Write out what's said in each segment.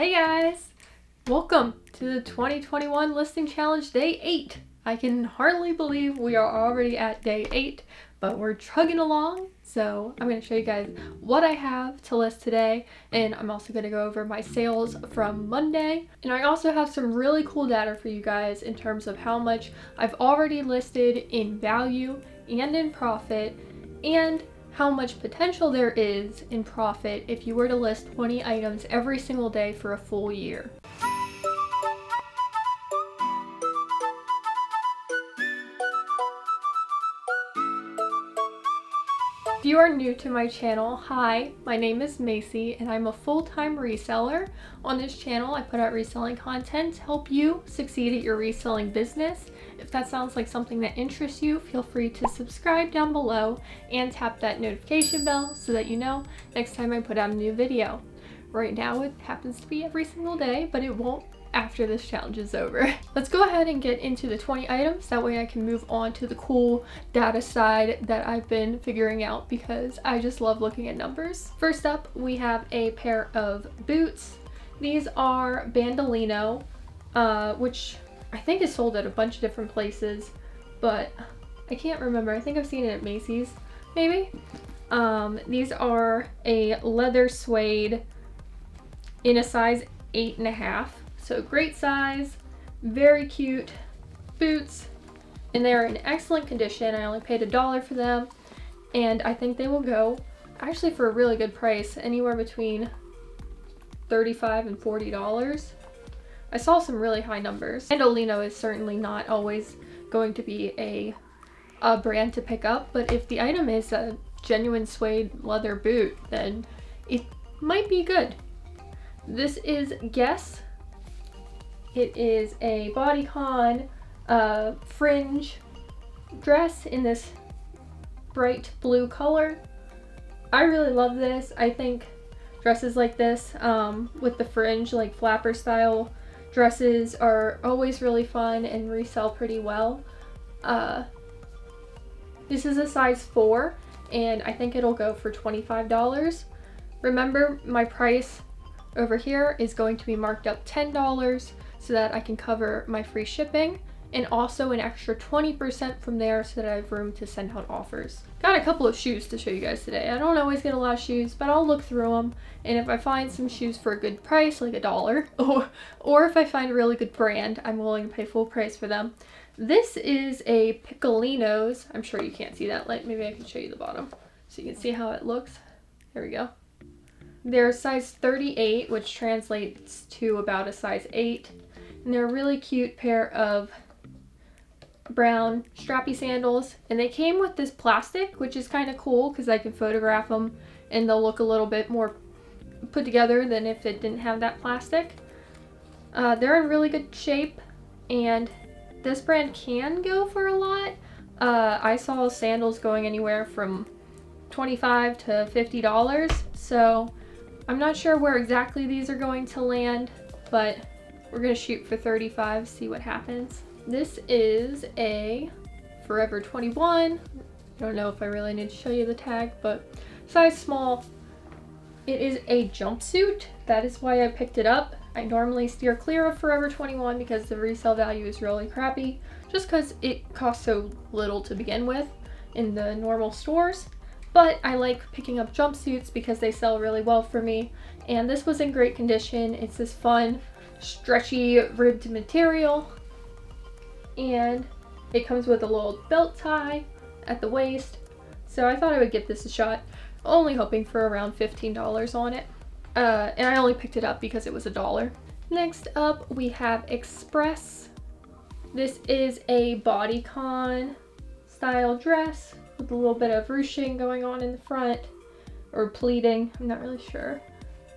Hey guys! Welcome to the 2021 Listing Challenge Day 8. I can hardly believe we are already at Day 8, but we're chugging along. So I'm going to show you guys what I have to list today, and I'm also going to go over my sales from Monday. And I also have some really cool data for you guys in terms of how much I've already listed in value and in profit, and how much potential there is in profit if you were to list 20 items every single day for a full year. If you are new to my channel, hi, my name is Macy and I'm a full-time reseller. On this channel, I put out reselling content to help you succeed at your reselling business. If that sounds like something that interests you, feel free to subscribe down below and tap that notification bell so that you know next time I put out a new video. Right now it happens to be every single day, but it won't after this challenge is over. Let's go ahead and get into the 20 items. That way I can move on to the cool data side that I've been figuring out because I just love looking at numbers. First up, we have a pair of boots. These are Bandolino, which I think is sold at a bunch of different places, but I can't remember. I think I've seen it at Macy's, maybe. These are a leather suede in a size 8.5. So great size, very cute boots, and they're in excellent condition. I only paid $1 for them, and I think they will go actually for a really good price, anywhere between $35 and $40. I saw some really high numbers. Bandolino is certainly not always going to be a brand to pick up, but if the item is a genuine suede leather boot, then it might be good. This is Guess. It is a bodycon fringe dress in this bright blue color. I really love this. I think dresses like this with the fringe, like flapper style dresses, are always really fun and resell pretty well. This is a size 4 and I think it'll go for $25. Remember, my price over here is going to be marked up $10 so that I can cover my free shipping, and also an extra 20% from there so that I have room to send out offers. Got a couple of shoes to show you guys today. I don't always get a lot of shoes, but I'll look through them, and if I find some shoes for a good price, like $1, or if I find a really good brand, I'm willing to pay full price for them. This is a Piccolinos. I'm sure you can't see that. Like, maybe I can show you the bottom so you can see how it looks. There we go. They're size 38, which translates to about a size 8. And they're a really cute pair of brown strappy sandals. And they came with this plastic, which is kind of cool because I can photograph them and they'll look a little bit more put together than if it didn't have that plastic. They're in really good shape, and this brand can go for a lot. I saw sandals going anywhere from $25 to $50, so I'm not sure where exactly these are going to land, but we're gonna shoot for 35, see what happens. This is a Forever 21. I don't know if I really need to show you the tag, but size small. It is a jumpsuit. That is why I picked it up. I normally steer clear of Forever 21 because the resale value is really crappy, just because it costs so little to begin with in the normal stores. But I like picking up jumpsuits because they sell really well for me, and this was in great condition. It's this fun, stretchy, ribbed material, and it comes with a little belt tie at the waist, so I thought I would give this a shot, only hoping for around $15 on it, and I only picked it up because it was $1. Next up, we have Express. This is a bodycon style dress with a little bit of ruching going on in the front, or pleating. I'm not really sure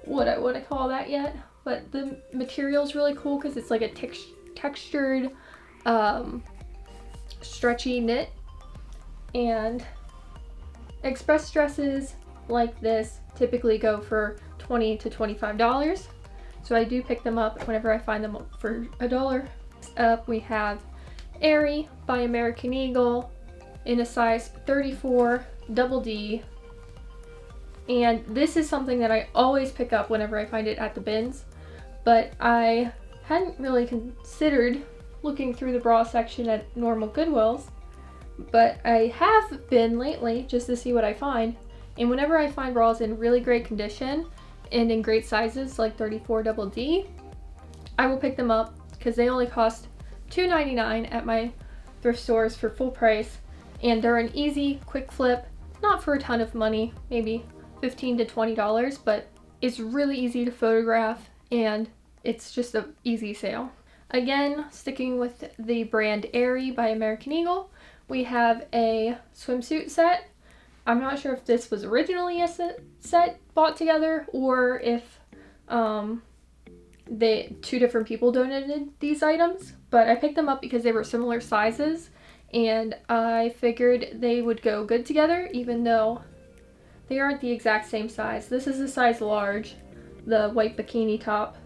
what I want to call that yet, but the material is really cool because it's like a textured, stretchy knit. And Express dresses like this typically go for $20 to $25, so I do pick them up whenever I find them for $1. Next up, we have Aerie by American Eagle in a size 34 double D, and this is something that I always pick up whenever I find it at the bins. but I hadn't really considered looking through the bra section at normal Goodwills, but I have been lately just to see what I find. And whenever I find bras in really great condition and in great sizes like 34 double D, I will pick them up because they only cost $2.99 at my thrift stores for full price, and they're an easy, quick flip, not for a ton of money, maybe $15 to $20, but it's really easy to photograph and it's just an easy sale. Again, sticking with the brand Aerie by American Eagle, we have a swimsuit set. I'm not sure if this was originally a set bought together or if two different people donated these items, but I picked them up because they were similar sizes and I figured they would go good together even though they aren't the exact same size. This is a size large, the white bikini top,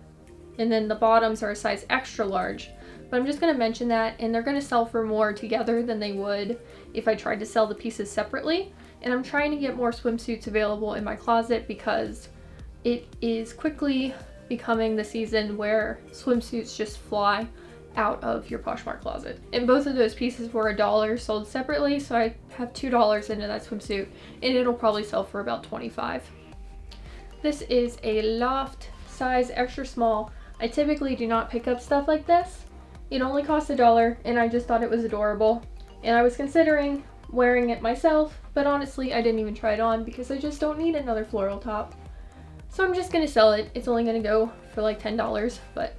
and then the bottoms are a size extra large. But I'm just going to mention that, and they're going to sell for more together than they would if I tried to sell the pieces separately. And I'm trying to get more swimsuits available in my closet because it is quickly becoming the season where swimsuits just fly out of your Poshmark closet. And both of those pieces were $1 sold separately, so I have $2 into that swimsuit, and it'll probably sell for about $25. This is a loft size extra small. I typically do not pick up stuff like this. It only cost $1, and I just thought it was adorable. And I was considering wearing it myself, but honestly, I didn't even try it on because I just don't need another floral top. So I'm just gonna sell it. It's only gonna go for like $10, but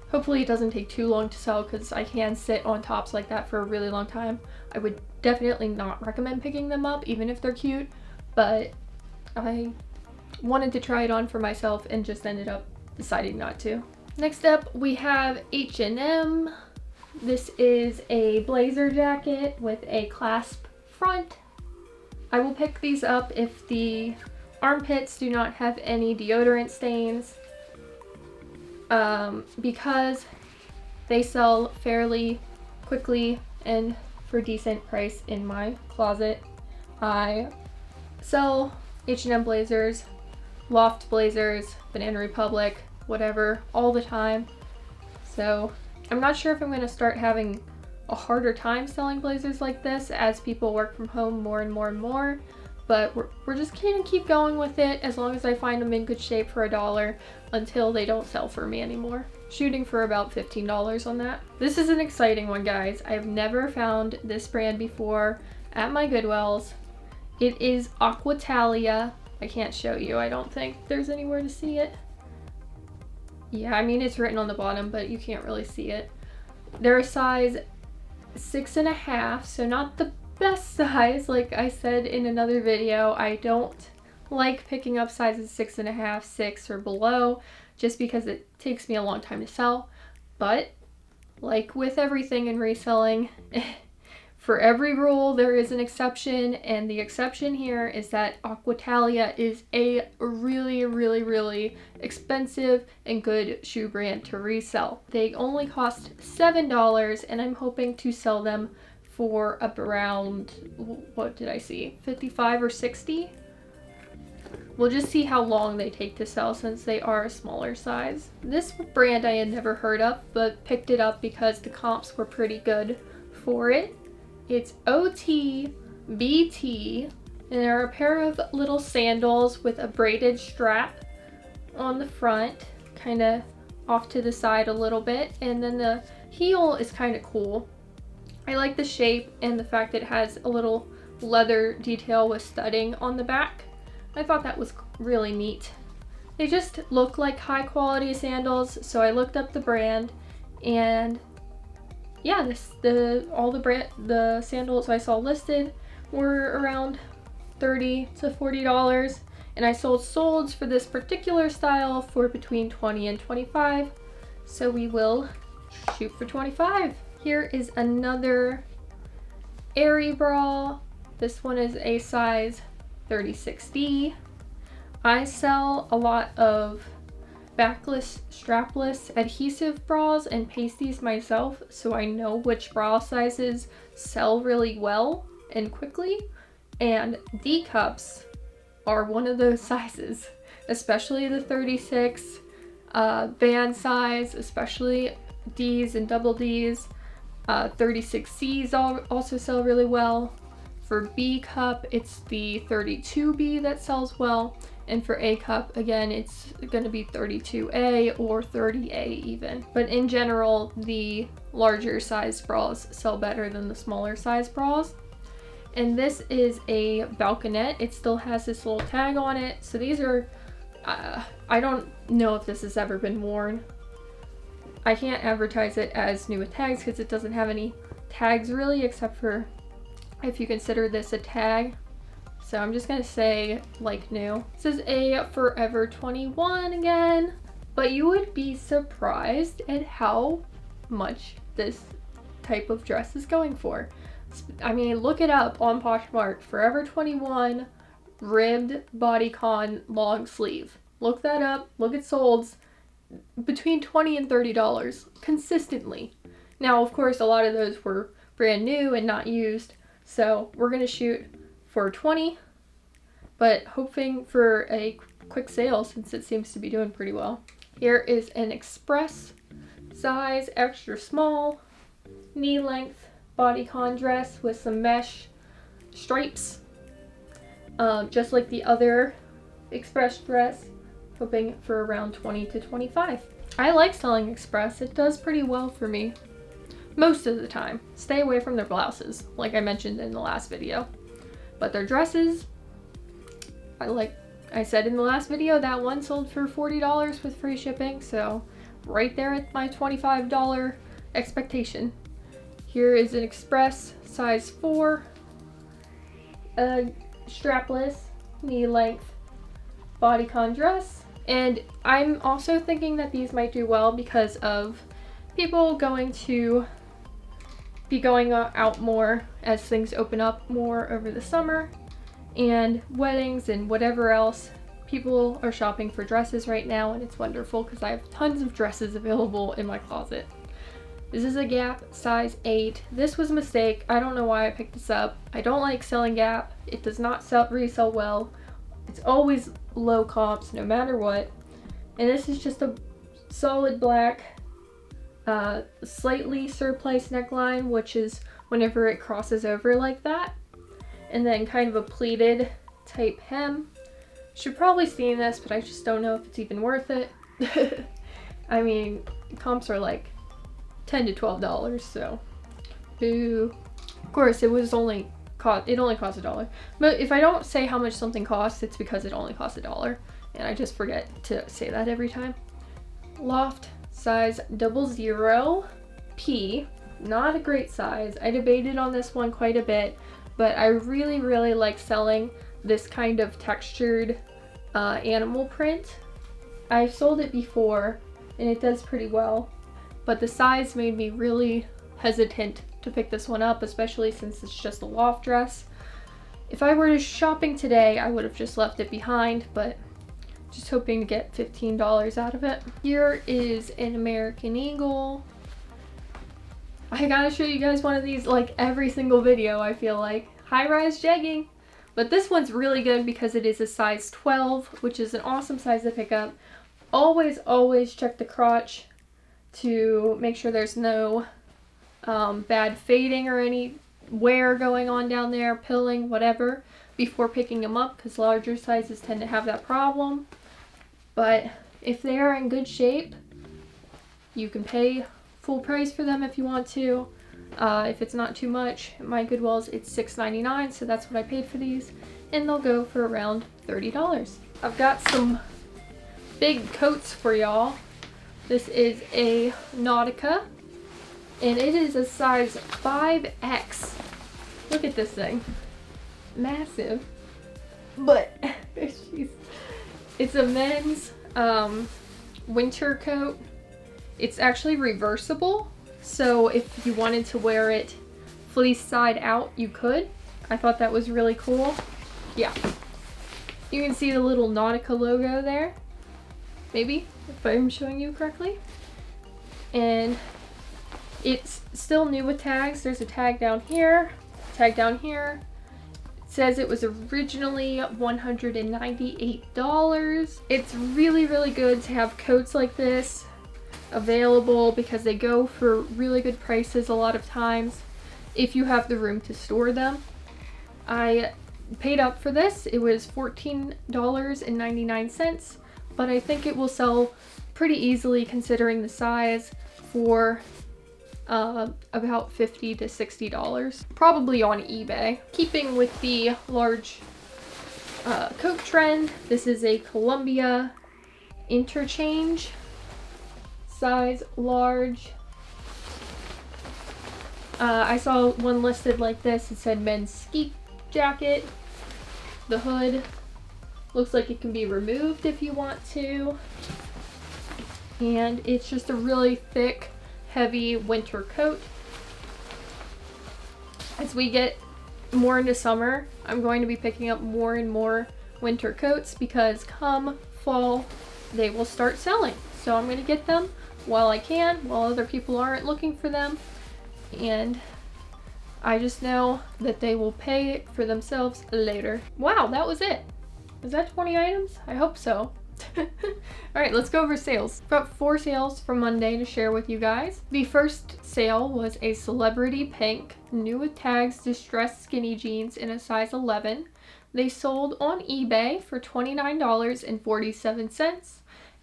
hopefully it doesn't take too long to sell because I can sit on tops like that for a really long time. I would definitely not recommend picking them up, even if they're cute, but I wanted to try it on for myself and just ended up deciding not to. Next up, we have H&M. This is a blazer jacket with a clasp front. I will pick these up if the armpits do not have any deodorant stains. Because they sell fairly quickly and for a decent price in my closet. I sell H&M blazers, Loft blazers, Banana Republic, whatever, all the time. So I'm not sure if I'm going to start having a harder time selling blazers like this as people work from home more and more and more. But we're just gonna keep going with it as long as I find them in good shape for $1 until they don't sell for me anymore. Shooting for about $15 on that. This is an exciting one, guys. I've never found this brand before at my Goodwills. It is Aquatalia. I can't show you. I don't think there's anywhere to see it. Yeah, I mean, it's written on the bottom, but you can't really see it. They're a size 6.5, so not the best size. Like I said in another video, I don't like picking up sizes 6.5, 6 or below just because it takes me a long time to sell. But like with everything in reselling, for every rule there is an exception, and the exception here is that Aquatalia is a really expensive and good shoe brand to resell. They only cost $7, and I'm hoping to sell them for around, what did I see, 55 or 60? We'll just see how long they take to sell since they are a smaller size. This brand I had never heard of, but picked it up because the comps were pretty good for it. It's OTBT, and they're a pair of little sandals with a braided strap on the front, kind of off to the side a little bit, and then the heel is kind of cool. I like the shape and the fact that it has a little leather detail with studding on the back. I thought that was really neat. They just look like high quality sandals, so I looked up the brand, and yeah, the sandals I saw listed were around $30 to $40, and I sold soles for this particular style for between $20 and $25, so we will shoot for $25. Here is another Aerie bra. This one is a size 36D. I sell a lot of backless, strapless, adhesive bras and pasties myself, so I know which bra sizes sell really well and quickly, and D cups are one of those sizes, especially the 36. Band size, especially D's and double D's. 36Cs also sell really well. For B cup, it's the 32B that sells well. And for A cup, again, it's going to be 32A or 30A even. But in general, the larger size bras sell better than the smaller size bras. And this is a balconette. It still has this little tag on it. So these are, I don't know if this has ever been worn. I can't advertise it as new with tags because it doesn't have any tags really, except for if you consider this a tag. So I'm just gonna say like new. This is a Forever 21 again, but you would be surprised at how much this type of dress is going for. I mean, look it up on Poshmark. Forever 21 ribbed bodycon long sleeve. Look that up. Look at solds. Between $20 and $30 consistently. Now, of course, a lot of those were brand new and not used, so we're gonna shoot for 20, but hoping for a quick sale since it seems to be doing pretty well. Here is an express size, extra small, knee length bodycon dress with some mesh stripes, just like the other express dress. Hoping for around 20 to 25. I like selling express. It does pretty well for me most of the time. Stay away from their blouses, like I mentioned in the last video. But their dresses, like I said in the last video, that one sold for $40 with free shipping, so right there at my $25 expectation. Here is an express size 4, strapless, knee length bodycon dress. And I'm also thinking that these might do well because of people going to be going out more as things open up more over the summer, and weddings and whatever else. People are shopping for dresses right now, and it's wonderful because I have tons of dresses available in my closet. This is a Gap size 8. This was a mistake. I don't know why I picked this up. I don't like selling Gap. It does not resell well. It's always low comps no matter what. And this is just a solid black, slightly surplice neckline, which is whenever it crosses over like that. And then kind of a pleated type hem. Should probably seen this, but I just don't know if it's even worth it. I mean, comps are like $10 to $12, so boo. Of course, it only cost $1. But if I don't say how much something costs, it's because it only costs $1, and I just forget to say that every time. Loft size 00 P, not a great size. I debated on this one quite a bit, but I really like selling this kind of textured animal print. I've sold it before and it does pretty well, but the size made me really hesitant to pick this one up, especially since it's just a loft dress. If I were shopping today, I would have just left it behind, but just hoping to get $15 out of it. Here is an American Eagle. I gotta show you guys one of these like every single video, I feel like. High-rise jegging. But this one's really good because it is a size 12, which is an awesome size to pick up. Always check the crotch to make sure there's no bad fading or any wear going on down there, pilling, whatever, before picking them up, because larger sizes tend to have that problem. But if they are in good shape, you can pay full price for them if you want to. If it's not too much, my Goodwill's it's $6.99, so that's what I paid for these, and they'll go for around $30. I've got some big coats for y'all. This is a Nautica, and it is a size 5X. Look at this thing. Massive. But it's a men's winter coat. It's actually reversible, so if you wanted to wear it fleece side out, you could. I thought that was really cool. Yeah. You can see the little Nautica logo there. Maybe, if I'm showing you correctly. And it's still new with tags. There's a tag down here, tag down here. says it was originally $198. It's really, really good to have coats like this available because they go for really good prices a lot of times if you have the room to store them. I paid up for this. It was $14.99, but I think it will sell pretty easily considering the size for about $50 to $60, probably on eBay. Keeping with the large coat trend, this is a Columbia interchange, size large. I saw one listed like this. It said men's ski jacket. The hood looks like it can be removed if you want to. And it's just a really thick, heavy winter coat. As we get more into summer, I'm going to be picking up more and more winter coats because come fall, they will start selling. So I'm going to get them while I can, while other people aren't looking for them. And I just know that they will pay for themselves later. Wow, that was it. Was that 20 items? I hope so. Alright, let's go over sales. Got 4 sales from Monday to share with you guys. The first sale was a celebrity pink, new with tags, distressed skinny jeans in a size 11. They sold on eBay for $29.47.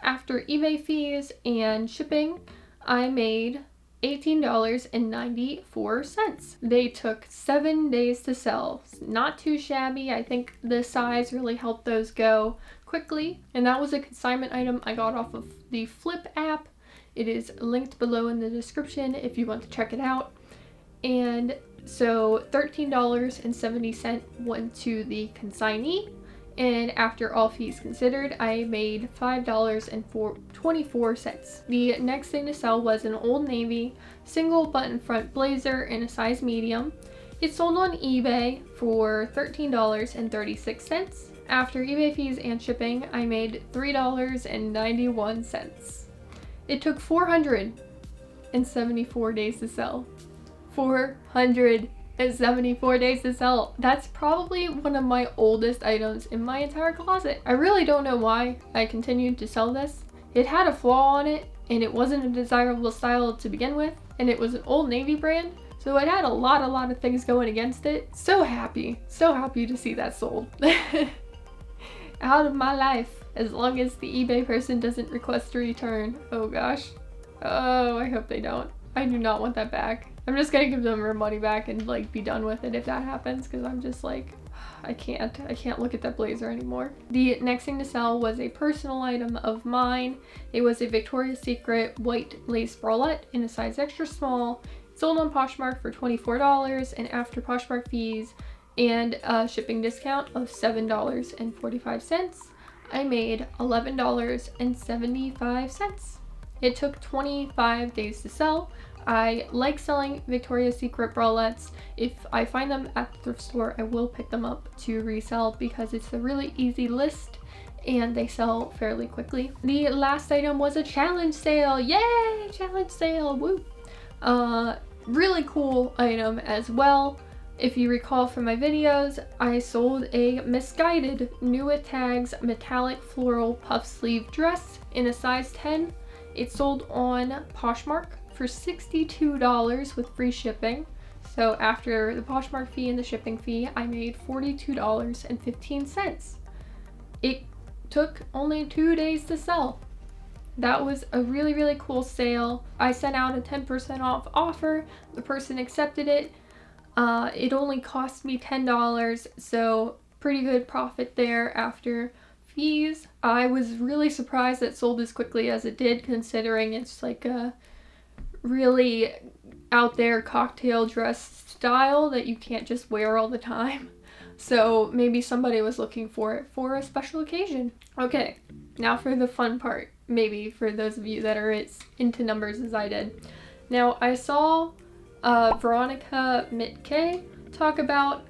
After eBay fees and shipping, I made $18.94. They took 7 days to sell. Not too shabby. I think the size really helped those go quickly. And that was a consignment item I got off of the FLYP app. It is linked below in the description if you want to check it out. And so $13.70 went to the consignee. And after all fees considered, I made $5.24. The next thing to sell was an Old Navy single button front blazer in a size medium. It sold on eBay for $13.36. After eBay fees and shipping, I made $3.91. It took 474 days to sell. 474 days to sell. That's probably one of my oldest items in my entire closet. I really don't know why I continued to sell this. It had a flaw on it, and it wasn't a desirable style to begin with, and it was an Old Navy brand, so it had a lot of things going against it. So happy to see that sold. Out of my life, as long as the eBay person doesn't request a return. Oh gosh. Oh, I hope they don't. I do not want that back. I'm just gonna give them their money back and like be done with it if that happens, because I'm just like, I can't look at that blazer anymore. The next thing to sell was a personal item of mine. It was a Victoria's Secret white lace bralette in a size extra small. It sold on Poshmark for $24, and after Poshmark fees and a shipping discount of $7.45, I made $11.75. It took 25 days to sell. I like selling Victoria's Secret bralettes. If I find them at the thrift store, I will pick them up to resell because it's a really easy list and they sell fairly quickly. The last item was a challenge sale. Yay! Challenge sale. Woo! Really cool item as well. If you recall from my videos, I sold a misguided new with tags metallic floral puff sleeve dress in a size 10. It sold on Poshmark for $62 with free shipping. So after the Poshmark fee and the shipping fee, I made $42.15. It took only 2 days to sell. That was a really cool sale. I sent out a 10% off offer. The person accepted it. It only cost me $10, so pretty good profit there after fees. I was really surprised that it sold as quickly as it did, considering it's like a really out there cocktail dress style that you can't just wear all the time. So maybe somebody was looking for it for a special occasion. Okay, now for the fun part, maybe for those of you that are as into numbers as I did. Now I saw Veronica Mitke talk about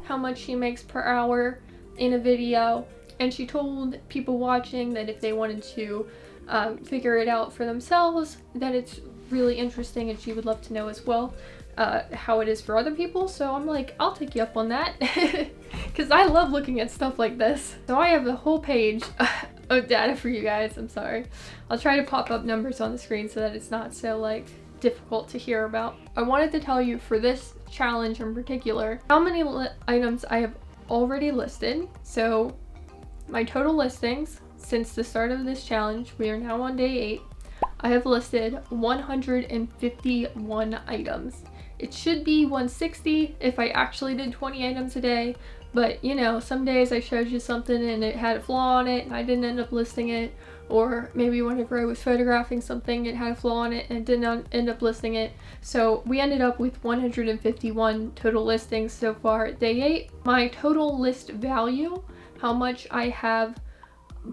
how much she makes per hour in a video, and she told people watching that if they wanted to figure it out for themselves, that it's really interesting and she would love to know as well. how it is for other people. So I'm like, I'll take you up on that because I love looking at stuff like this. So I have a whole page of data for you guys. I'm sorry. I'll try to pop up numbers on the screen so that it's not so like difficult to hear about. I wanted to tell you for this challenge in particular how many items I have already listed. So my total listings since the start of this challenge, we are now on day 8, I have listed 151 items. It should be 160 if I actually did 20 items a day, but you know, some days I showed you something and it had a flaw on it and I didn't end up listing it, or maybe whenever I was photographing something it had a flaw on it and didn't end up listing it. So we ended up with 151 total listings so far at day 8. My total list value, how much I have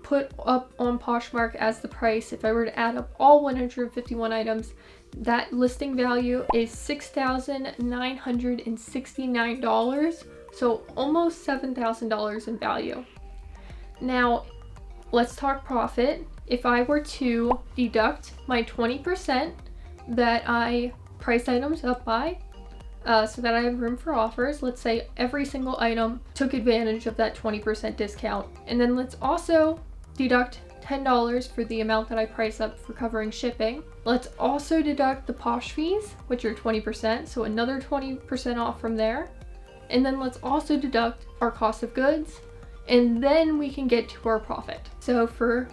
put up on Poshmark as the price, if I were to add up all 151 items, that listing value is $6,969, so almost $7,000 in value. Now let's talk profit. If I were to deduct my 20% that I price items up by, so that I have room for offers, let's say every single item took advantage of that 20% discount, and then let's also deduct $10 for the amount that I price up for covering shipping. Let's also deduct the Posh fees, which are 20%, so another 20% off from there. And then let's also deduct our cost of goods, and then we can get to our profit. So for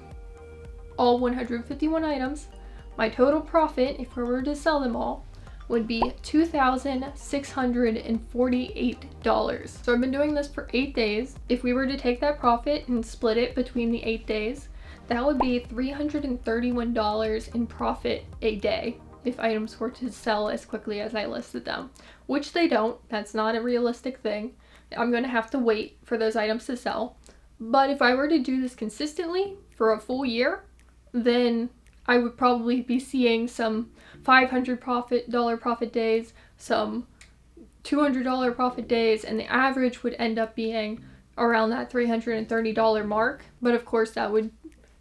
all 151 items, my total profit, if I were to sell them all, would be $2,648. So I've been doing this for 8 days. If we were to take that profit and split it between the 8 days, that would be $331 in profit a day if items were to sell as quickly as I listed them, which they don't. That's not a realistic thing. I'm going to have to wait for those items to sell. But if I were to do this consistently for a full year, then I would probably be seeing some $500 profit days, some $200 profit days, and the average would end up being around that $330 mark. But of course that would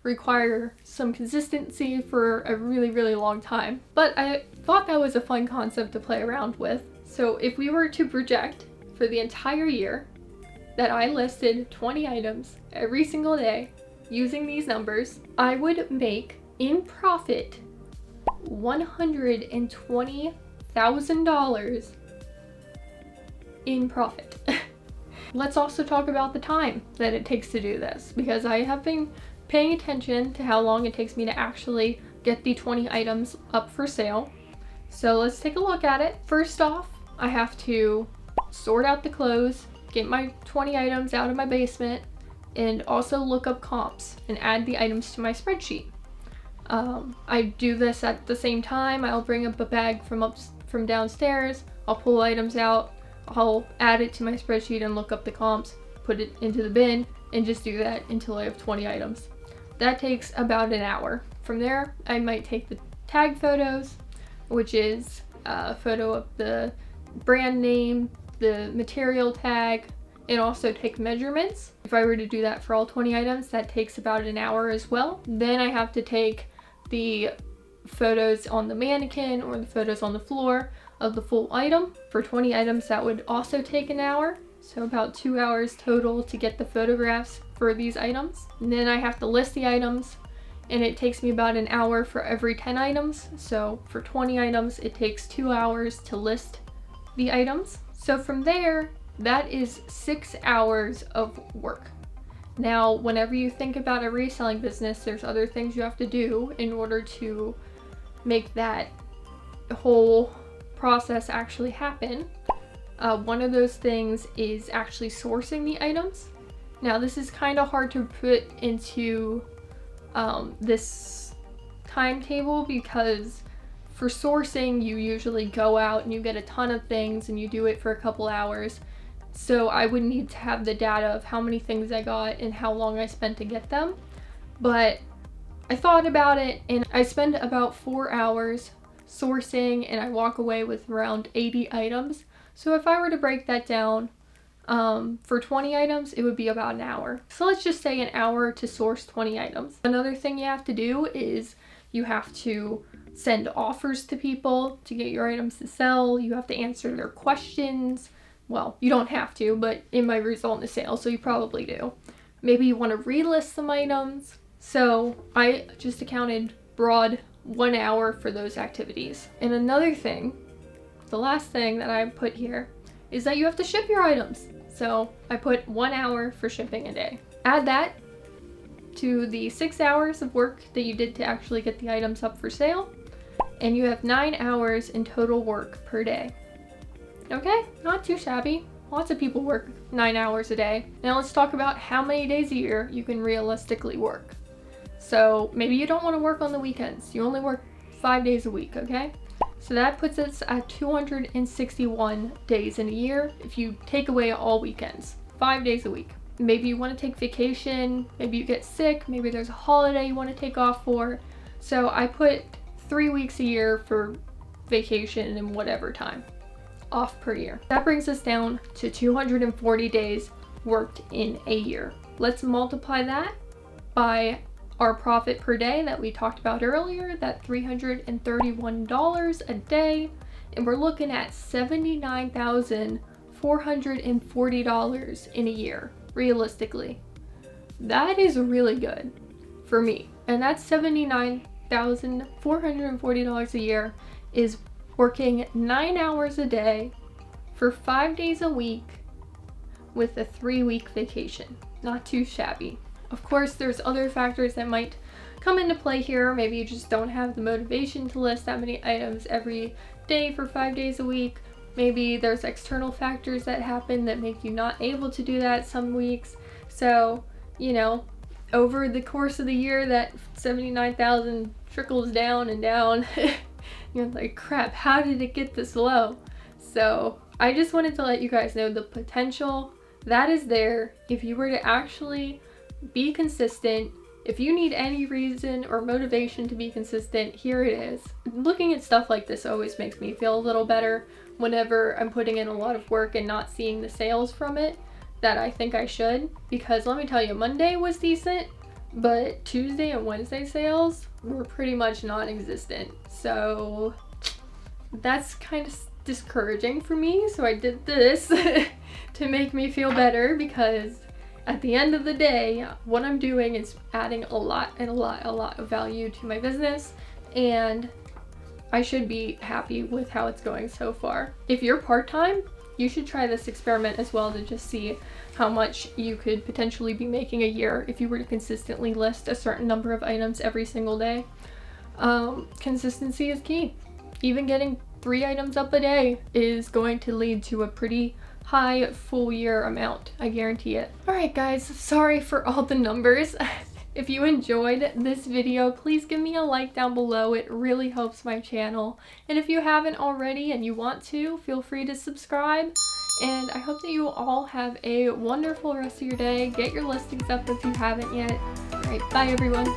require some consistency for a really, really long time. But I thought that was a fun concept to play around with. So if we were to project for the entire year that I listed 20 items every single day using these numbers, I would make in profit $120,000 in profit. Let's also talk about the time that it takes to do this, because I have been paying attention to how long it takes me to actually get the 20 items up for sale. So let's take a look at it. First off, I have to sort out the clothes, get my 20 items out of my basement, and also look up comps and add the items to my spreadsheet. I do this at the same time. I'll bring up a bag from downstairs, I'll pull items out, I'll add it to my spreadsheet and look up the comps, put it into the bin, and just do that until I have 20 items. That takes about an hour. From there, I might take the tag photos, which is a photo of the brand name, the material tag, and also take measurements. If I were to do that for all 20 items, that takes about an hour as well. Then I have to take the photos on the mannequin or the photos on the floor of the full item. For 20 items, that would also take an hour. So about 2 hours total to get the photographs for these items. And then I have to list the items, and it takes me about an hour for every 10 items. So for 20 items, it takes 2 hours to list the items. So from there, that is 6 hours of work. Now, whenever you think about a reselling business, there's other things you have to do in order to make that whole process actually happen. One of those things is actually sourcing the items. Now, this is kind of hard to put into this timetable, because for sourcing, you usually go out and you get a ton of things and you do it for a couple hours. So I would need to have the data of how many things I got and how long I spent to get them. But I thought about it, and I spend about 4 hours sourcing, and I walk away with around 80 items. So if I were to break that down, for 20 items, it would be about an hour. So let's just say an hour to source 20 items. Another thing you have to do is You have to send offers to people to get your items to sell. You have to answer their questions. Well, you don't have to, but it might result in a sale, so you probably do. Maybe you want to relist some items. So I just accounted broad 1 hour for those activities. And another thing, the last thing that I put here, is that you have to ship your items. So I put 1 hour for shipping a day. Add that to the 6 hours of work that you did to actually get the items up for sale, and you have 9 hours in total work per day. Okay, not too shabby. Lots of people work 9 hours a day. Now let's talk about how many days a year you can realistically work. So maybe you don't want to work on the weekends. You only work 5 days a week, okay? So that puts us at 261 days in a year if you take away all weekends. 5 days a week. Maybe you want to take vacation, maybe you get sick, maybe there's a holiday you want to take off for. So I put 3 weeks a year for vacation and whatever time off per year. That brings us down to 240 days worked in a year. Let's multiply that by our profit per day that we talked about earlier, that $331 a day, and we're looking at $79,440 in a year, realistically. That is really good for me. And that's $79,440 a year is working 9 hours a day for 5 days a week with a 3-week vacation. Not too shabby. Of course, there's other factors that might come into play here. Maybe you just don't have the motivation to list that many items every day for 5 days a week. Maybe there's external factors that happen that make you not able to do that some weeks. So, you know, over the course of the year, that 79,000 trickles down and down. You're like, crap, how did it get this low? So I just wanted to let you guys know the potential that is there if you were to actually be consistent. If you need any reason or motivation to be consistent, here it is. Looking at stuff like this always makes me feel a little better whenever I'm putting in a lot of work and not seeing the sales from it that I think I should. Because let me tell you, Monday was decent, but Tuesday and Wednesday sales were pretty much non-existent. So that's kind of discouraging for me. So I did this to make me feel better, because at the end of the day, what I'm doing is adding a lot of value to my business, and I should be happy with how it's going so far. If you're part-time, you should try this experiment as well to just see how much you could potentially be making a year if you were to consistently list a certain number of items every single day. Consistency is key. Even getting 3 items up a day is going to lead to a pretty high full year amount, I guarantee it. Alright guys, sorry for all the numbers. If you enjoyed this video, please give me a like down below. It really helps my channel. And if you haven't already and you want to, feel free to subscribe. And I hope that you all have a wonderful rest of your day. Get your listings up if you haven't yet. Alright, bye everyone.